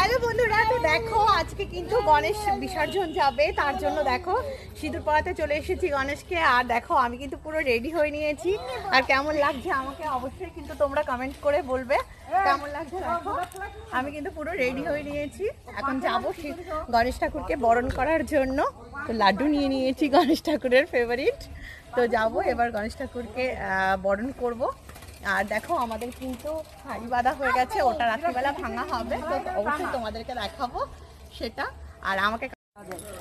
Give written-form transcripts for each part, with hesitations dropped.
Hello বন্ধুরা, তো দেখো আজকে কিন্তু গণেশ বিসর্জন যাবে, তার জন্য দেখো সিঁদুর পরাতে চলে এসেছি গণেশকে। আর দেখো আমি কিন্তু পুরো রেডি হয়ে নিয়েছি। আর কেমন লাগছে আমাকে অবশ্যই কিন্তু তোমরা কমেন্ট করে বলবে কেমন লাগছে। দেখো আমি কিন্তু পুরো রেডি হয়ে নিয়েছি, এখন যাবো গণেশ ঠাকুরকে বরণ করার জন্য। তো লাড্ডু নিয়ে নিয়েছি গণেশ ঠাকুরের ফেভারিট। তো যাবো এবার গণেশ ঠাকুরকে বরণ করব। আর দেখো আমাদের কিন্তু হাঁড়ি বাঁধা হয়ে গেছে, ওটা রাত্রিবেলা ভাঙা হবে, তো অবশ্যই তোমাদেরকে দেখাবো সেটা। আর আমাকে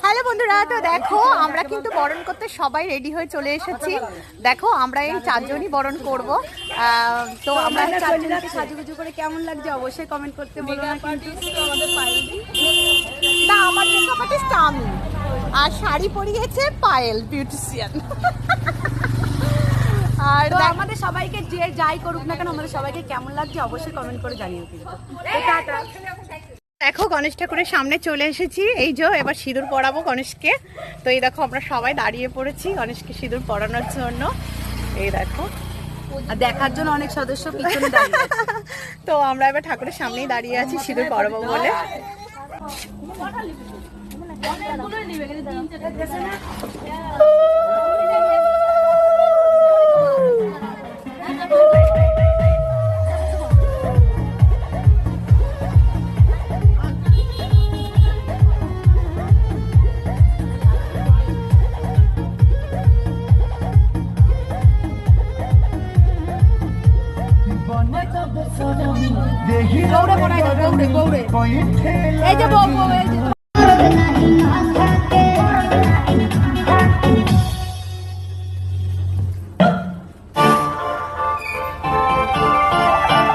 হ্যালো বন্ধুরা, তো দেখো আমরা কিন্তু বরণ করতে সবাই রেডি হয়ে চলে এসেছি। দেখো আমরা এই চারজনই বরণ করব। তো আমরা চারজনকে সাজুগুজু করে কেমন লাগছে অবশ্যই কমেন্ট করতে বলো না। না, আমার মেকআপ আর্টিস্ট আমি, আর শাড়ি পরিয়েছে পায়েল বিউটিশিয়ান। আর আমাদের সবাইকে যে যাই করুক না কেন, আমাদের সবাইকে কেমন লাগছে অবশ্যই কমেন্ট করে জানিও কিন্তু। দেখো গণেশ ঠাকুরের সামনে চলে এসেছি, এই যে এবার সিঁদুর পরাবো গণেশকে। তো এই দেখো আমরা সবাই দাঁড়িয়ে পড়েছি গণেশকে সিঁদুর পরানোর জন্য। এই দেখো আর দেখার জন্য অনেক সদস্য পিছনে দাঁড়িয়ে আছে। তো আমরা এবার ঠাকুরের সামনেই দাঁড়িয়ে আছি সিঁদুর পরাবো বলে। দৌড়ে পড়াই দাও, দৌড়ে দৌড়ে এই যে বউ, এই যে